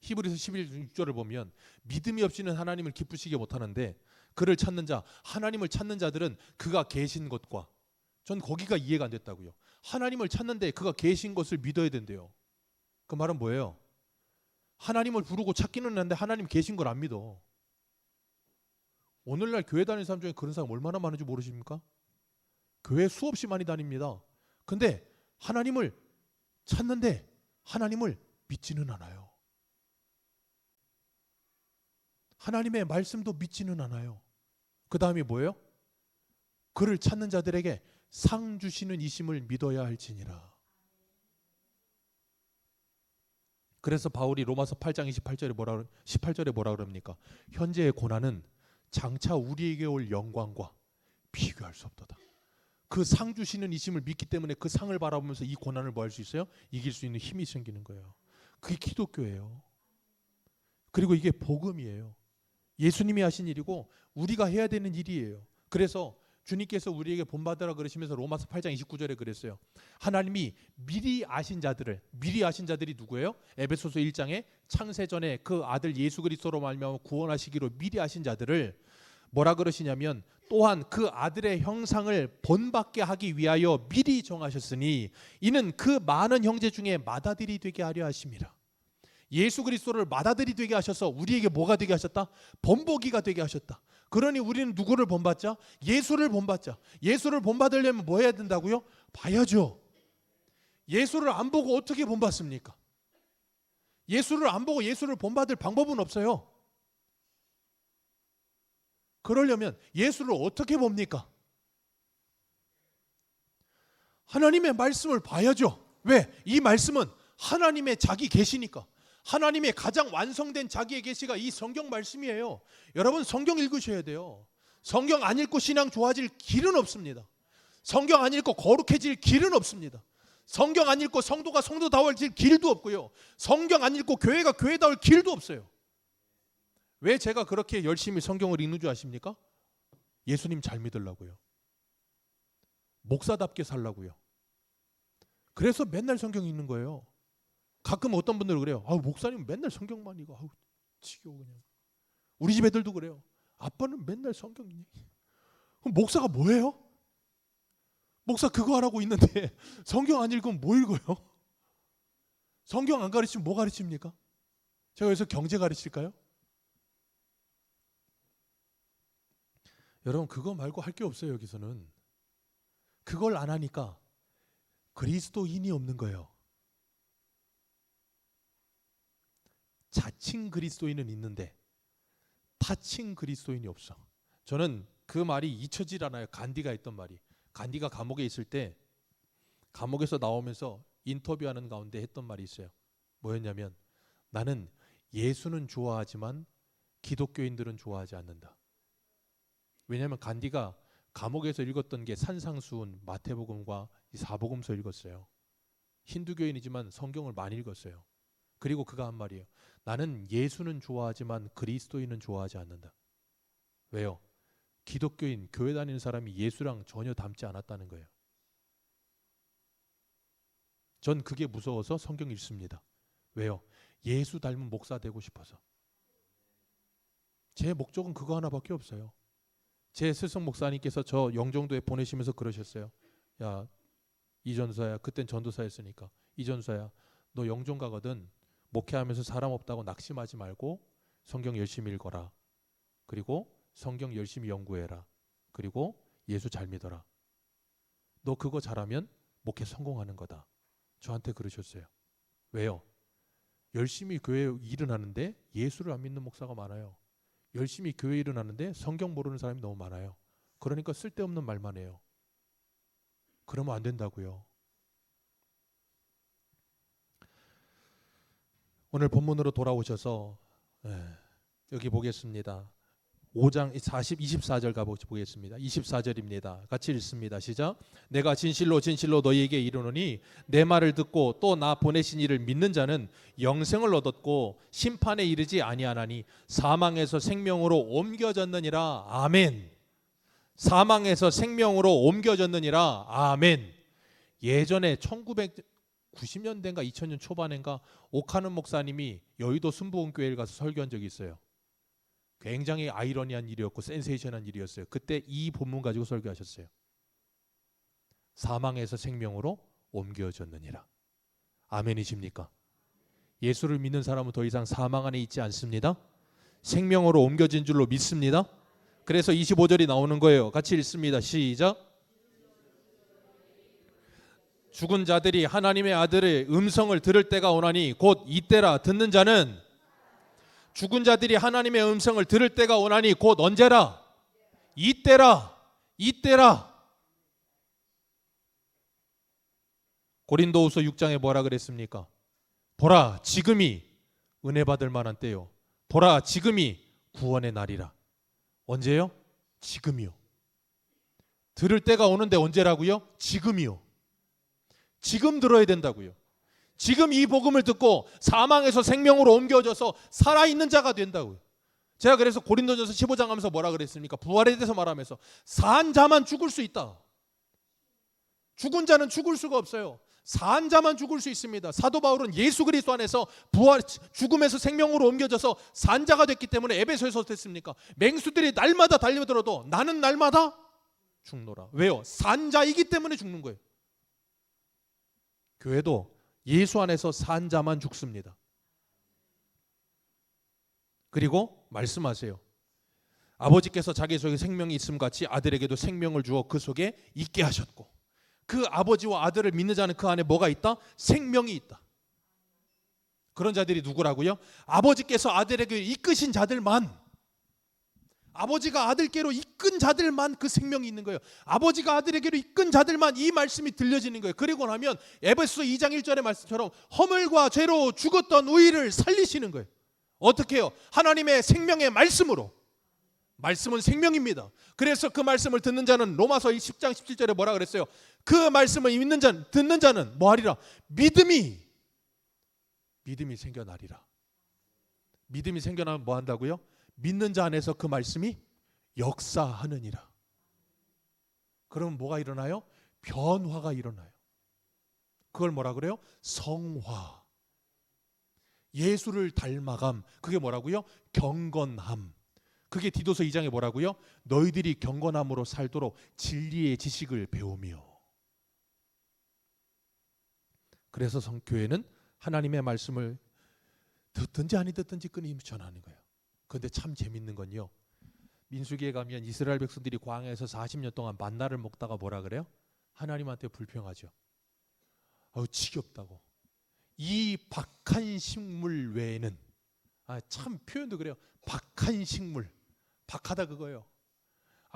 히브리서 11장 6절을 보면 믿음이 없이는 하나님을 기쁘시게 못하는데 그를 찾는 자, 하나님을 찾는 자들은 그가 계신 것과 전 거기가 이해가 안 됐다고요. 하나님을 찾는데 그가 계신 것을 믿어야 된대요. 그 말은 뭐예요? 하나님을 부르고 찾기는 하는데 하나님 계신 걸 안 믿어. 오늘날 교회 다니는 사람 중에 그런 사람 얼마나 많은지 모르십니까? 교회 수없이 많이 다닙니다. 근데 하나님을 찾는데 하나님을 믿지는 않아요. 하나님의 말씀도 믿지는 않아요. 그 다음이 뭐예요? 그를 찾는 자들에게 상 주시는 이심을 믿어야 할지니라. 그래서 바울이 로마서 8장 18절에 뭐라 그럽니까? 현재의 고난은 장차 우리에게 올 영광과 비교할 수 없도다. 그 상 주시는 이심을 믿기 때문에 그 상을 바라보면서 이 고난을 뭐 할 수 있어요? 이길 수 있는 힘이 생기는 거예요. 그게 기독교예요. 그리고 이게 복음이에요. 예수님이 하신 일이고 우리가 해야 되는 일이에요. 그래서 주님께서 우리에게 본받으라 그러시면서 로마서 8장 29절에 그랬어요. 하나님이 미리 아신 자들이 누구예요? 에베소서 1장에 창세전에 그 아들 예수 그리스도로 말미암아 구원하시기로 미리 아신 자들을 뭐라 그러시냐면 또한 그 아들의 형상을 본받게 하기 위하여 미리 정하셨으니 이는 그 많은 형제 중에 맏아들이 되게 하려 하심이라. 예수 그리스도를 맏아들이 되게 하셔서 우리에게 뭐가 되게 하셨다? 본보기가 되게 하셨다. 그러니 우리는 누구를 본받자? 예수를 본받자. 예수를 본받으려면 뭐 해야 된다고요? 봐야죠. 예수를 안 보고 어떻게 본받습니까? 예수를 안 보고 예수를 본받을 방법은 없어요. 그러려면 예수를 어떻게 봅니까? 하나님의 말씀을 봐야죠. 왜? 이 말씀은 하나님의 자기 계시니까. 하나님의 가장 완성된 자기의 계시가 이 성경 말씀이에요. 여러분 성경 읽으셔야 돼요. 성경 안 읽고 신앙 좋아질 길은 없습니다. 성경 안 읽고 거룩해질 길은 없습니다. 성경 안 읽고 성도가 성도다워질 길도 없고요. 성경 안 읽고 교회가 교회다울 길도 없어요. 왜 제가 그렇게 열심히 성경을 읽는 줄 아십니까? 예수님 잘 믿으려고요. 목사답게 살라고요. 그래서 맨날 성경 읽는 거예요. 가끔 어떤 분들은 그래요. 목사님 맨날 성경만 읽어. 지겨워 그냥. 우리 집 애들도 그래요. 아빠는 맨날 성경 읽니? 그럼 목사가 뭐예요? 목사 그거 하라고 있는데 성경 안 읽으면 뭐 읽어요? 성경 안 가르치면 뭐 가르칩니까? 제가 여기서 경제 가르칠까요? 여러분 그거 말고 할 게 없어요. 여기서는 그걸 안 하니까 그리스도인이 없는 거예요. 자칭 그리스도인은 있는데 타칭 그리스도인이 없어. 저는 그 말이 잊혀질 않아요. 간디가 했던 말이. 간디가 감옥에 있을 때 감옥에서 나오면서 인터뷰하는 가운데 했던 말이 있어요. 뭐였냐면 나는 예수는 좋아하지만 기독교인들은 좋아하지 않는다. 왜냐하면 간디가 감옥에서 읽었던 게 산상수훈, 마태복음과 사복음서 읽었어요. 힌두교인이지만 성경을 많이 읽었어요. 그리고 그가 한 말이에요. 나는 예수는 좋아하지만 그리스도인은 좋아하지 않는다. 왜요? 기독교인, 교회 다니는 사람이 예수랑 전혀 닮지 않았다는 거예요. 전 그게 무서워서 성경 읽습니다. 왜요? 예수 닮은 목사 되고 싶어서. 제 목적은 그거 하나밖에 없어요. 제 스승 목사님께서 저 영종도에 보내시면서 그러셨어요. 야, 이전사야, 그땐 전도사였으니까. 이전사야, 너 영종 가거든. 목회하면서 사람 없다고 낙심하지 말고 성경 열심히 읽어라. 그리고 성경 열심히 연구해라. 그리고 예수 잘 믿어라. 너 그거 잘하면 목회 성공하는 거다. 저한테 그러셨어요. 왜요? 열심히 교회 일은 하는데 예수를 안 믿는 목사가 많아요. 열심히 교회 일은 하는데 성경 모르는 사람이 너무 많아요. 그러니까 쓸데없는 말만 해요. 그러면 안 된다고요. 오늘 본문으로 돌아오셔서 여기 보겠습니다. 5장 24절 가보겠습니다. 24절입니다. 같이 읽습니다. 시작. 내가 진실로 진실로 너희에게 이르노니 내 말을 듣고 또 나 보내신 이를 믿는 자는 영생을 얻었고 심판에 이르지 아니하나니 사망에서 생명으로 옮겨졌느니라. 아멘. 사망에서 생명으로 옮겨졌느니라. 아멘. 예전에 1990년대인가 2000년 초반인가 옥하는 목사님이 여의도 순복음교회를 가서 설교한 적이 있어요. 굉장히 아이러니한 일이었고 센세이션한 일이었어요. 그때 이 본문 가지고 설교하셨어요. 사망에서 생명으로 옮겨졌느니라. 아멘이십니까? 예수를 믿는 사람은 더 이상 사망 안에 있지 않습니다. 생명으로 옮겨진 줄로 믿습니다. 그래서 25절이 나오는 거예요. 같이 읽습니다. 시작. 죽은 자들이 하나님의 아들의 음성을 들을 때가 오나니 곧 이때라. 듣는 자는 죽은 자들이 하나님의 음성을 들을 때가 오나니 곧 언제라? 이때라. 이때라. 고린도후서 6장에 뭐라 그랬습니까? 보라, 지금이 은혜 받을 만한 때요. 보라, 지금이 구원의 날이라. 언제요? 지금이요. 들을 때가 오는데 언제라고요? 지금이요. 지금 들어야 된다고요. 지금 이 복음을 듣고 사망에서 생명으로 옮겨져서 살아있는 자가 된다고요. 제가 그래서 고린도전서 15장 하면서 뭐라 그랬습니까? 부활에 대해서 말하면서 산 자만 죽을 수 있다. 죽은 자는 죽을 수가 없어요. 산 자만 죽을 수 있습니다. 사도 바울은 예수 그리스도 안에서 부활, 죽음에서 생명으로 옮겨져서 산 자가 됐기 때문에 에베소에서 어땠습니까? 맹수들이 날마다 달려들어도 나는 날마다 죽노라. 왜요? 산 자이기 때문에 죽는 거예요. 교회도 예수 안에서 산 자만 죽습니다. 그리고 말씀하세요. 아버지께서 자기 속에 생명이 있음 같이 아들에게도 생명을 주어 그 속에 있게 하셨고, 그 아버지와 아들을 믿는 자는 그 안에 뭐가 있다? 생명이 있다. 그런 자들이 누구라고요? 아버지께서 아들에게 이끄신 자들만, 아버지가 아들께로 이끈 자들만 그 생명이 있는 거예요. 아버지가 아들에게로 이끈 자들만 이 말씀이 들려지는 거예요. 그리고 나면 에베소서 2장 1절의 말씀처럼 허물과 죄로 죽었던 우리를 살리시는 거예요. 어떻게 해요? 하나님의 생명의 말씀으로. 말씀은 생명입니다. 그래서 그 말씀을 듣는 자는 로마서 10장 17절에 뭐라 그랬어요? 그 말씀을 듣는 자는 뭐하리라? 믿음이 생겨나리라. 믿음이 생겨나면 뭐 한다고요? 믿는 자 안에서 그 말씀이 역사하느니라. 그러면 뭐가 일어나요? 변화가 일어나요. 그걸 뭐라 그래요? 성화. 예수를 닮아감. 그게 뭐라고요? 경건함. 그게 디도서 2장에 뭐라고요? 너희들이 경건함으로 살도록 진리의 지식을 배우며. 그래서 성교회는 하나님의 말씀을 듣든지 아니 듣든지 끊임없이 전하는 거예요. 그런데 참 재밌는 건요, 민수기에 가면 이스라엘 백성들이 광야에서 40년 동안 만나를 먹다가 뭐라 그래요? 하나님한테 불평하죠. 아우 지겹다고. 이 박한 식물 외에는, 참 표현도 그래요. 박한 식물. 박하다 그거예요.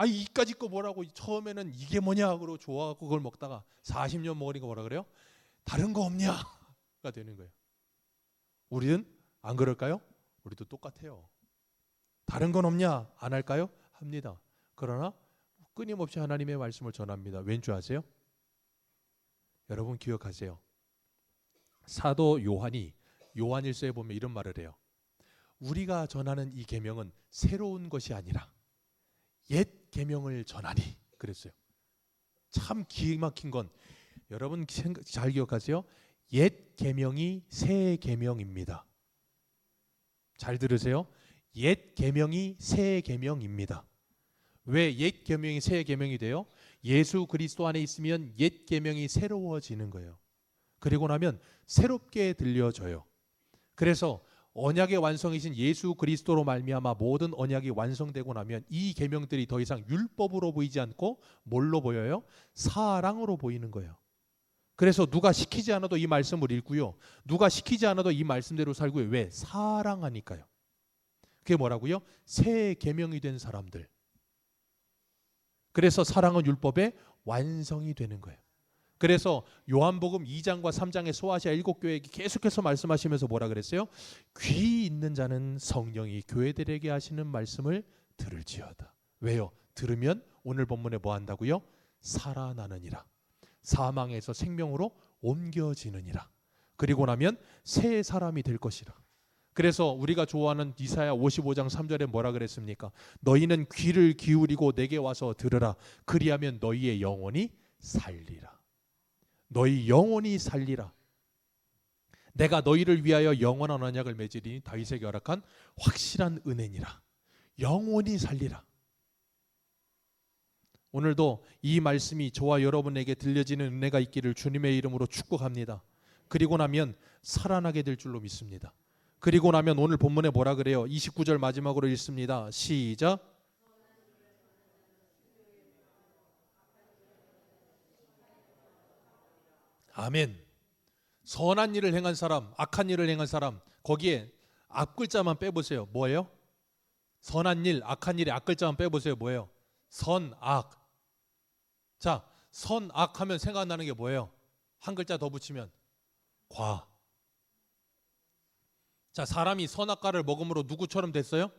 이까짓 거 뭐라고. 처음에는 이게 뭐냐 하고 좋아하고 그걸 먹다가 40년 먹으니까 뭐라 그래요? 다른 거 없냐가 되는 거예요. 우리는 안 그럴까요? 우리도 똑같아요. 다른 건 없냐? 안 할까요? 합니다. 그러나 끊임없이 하나님의 말씀을 전합니다. 왠 줄 아세요? 여러분 기억하세요. 사도 요한이 요한일서에 보면 이런 말을 해요. 우리가 전하는 이 계명은 새로운 것이 아니라 옛 계명을 전하니 그랬어요. 참 기가 막힌 건 여러분 잘 기억하세요. 옛 계명이 새 계명입니다. 잘 들으세요. 옛 계명이 새 계명입니다. 왜 옛 계명이 새 계명이 돼요? 예수 그리스도 안에 있으면 옛 계명이 새로워지는 거예요. 그리고 나면 새롭게 들려져요. 그래서 언약의 완성이신 예수 그리스도로 말미암아 모든 언약이 완성되고 나면 이 계명들이 더 이상 율법으로 보이지 않고 뭘로 보여요? 사랑으로 보이는 거예요. 그래서 누가 시키지 않아도 이 말씀을 읽고요, 누가 시키지 않아도 이 말씀대로 살고요. 왜? 사랑하니까요. 그게 뭐라고요? 새 계명이 된 사람들. 그래서 사랑은 율법의 완성이 되는 거예요. 그래서 요한복음 2장과 3장의 소아시아 7교회에게 계속해서 말씀하시면서 뭐라 그랬어요? 귀 있는 자는 성령이 교회들에게 하시는 말씀을 들을지어다. 왜요? 들으면 오늘 본문에 뭐 한다고요? 살아나느니라. 사망에서 생명으로 옮겨지느니라. 그리고 나면 새 사람이 될 것이라. 그래서 우리가 좋아하는 이사야 55장 3절에 뭐라 그랬습니까? 너희는 귀를 기울이고 내게 와서 들으라. 그리하면 너희의 영혼이 살리라. 너희 영혼이 살리라. 내가 너희를 위하여 영원한 언약을 맺으리니 다윗에게 허락한 확실한 은혜니라. 영혼이 살리라. 오늘도 이 말씀이 저와 여러분에게 들려지는 은혜가 있기를 주님의 이름으로 축복합니다. 그리고 나면 살아나게 될 줄로 믿습니다. 그리고 나면 오늘 본문에 뭐라 그래요? 29절 마지막으로 읽습니다. 시작. 아멘. 선한 일을 행한 사람, 악한 일을 행한 사람, 거기에 앞 글자만 빼보세요. 뭐예요? 선한 일, 악한 일의 앞 글자만 빼보세요. 뭐예요? 선, 악. 자, 선, 악 하면 생각나는 게 뭐예요? 한 글자 더 붙이면 과. 자, 사람이 선악과를 먹음으로 누구처럼 됐어요?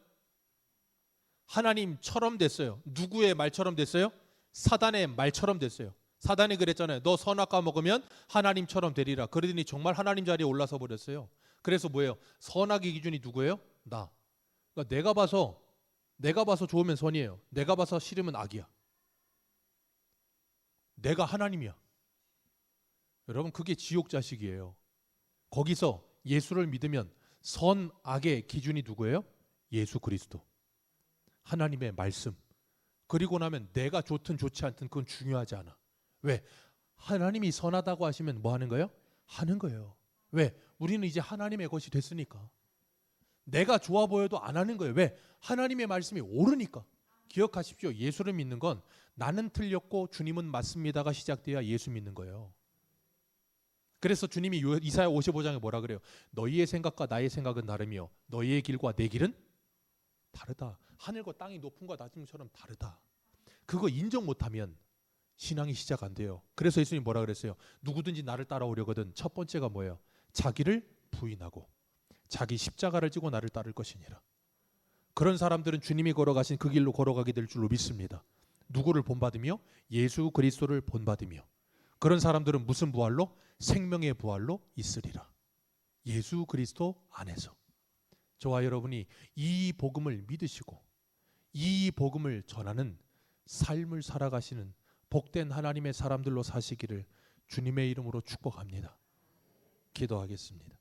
하나님처럼 됐어요. 누구의 말처럼 됐어요? 사단의 말처럼 됐어요. 사단이 그랬잖아요. 너 선악과 먹으면 하나님처럼 되리라. 그러더니 정말 하나님 자리에 올라서 버렸어요. 그래서 뭐예요? 선악의 기준이 누구예요? 나. 그러니까 내가 봐서 좋으면 선이에요. 내가 봐서 싫으면 악이야. 내가 하나님이야. 여러분, 그게 지옥 자식이에요. 거기서 예수를 믿으면 선악의 기준이 누구예요? 예수 그리스도. 하나님의 말씀. 그리고 나면 내가 좋든 좋지 않든 그건 중요하지 않아. 왜? 하나님이 선하다고 하시면 뭐 하는 거예요? 하는 거예요. 왜? 우리는 이제 하나님의 것이 됐으니까. 내가 좋아 보여도 안 하는 거예요. 왜? 하나님의 말씀이 옳으니까. 기억하십시오. 예수를 믿는 건 나는 틀렸고 주님은 맞습니다가 시작돼야 예수 믿는 거예요. 그래서 주님이 이사야 55장에 뭐라 그래요? 너희의 생각과 나의 생각은 다르며 너희의 길과 내 길은 다르다. 하늘과 땅이 높음과 낮음처럼 다르다. 그거 인정 못하면 신앙이 시작 안 돼요. 그래서 예수님 뭐라 그랬어요? 누구든지 나를 따라오려거든 첫 번째가 뭐예요? 자기를 부인하고 자기 십자가를 지고 나를 따를 것이니라. 그런 사람들은 주님이 걸어가신 그 길로 걸어가게 될 줄로 믿습니다. 누구를 본받으며? 예수 그리스도를 본받으며. 그런 사람들은 무슨 부활로? 생명의 부활로 있으리라. 예수 그리스도 안에서. 저와 여러분이 이 복음을 믿으시고 이 복음을 전하는 삶을 살아가시는 복된 하나님의 사람들로 사시기를 주님의 이름으로 축복합니다. 기도하겠습니다.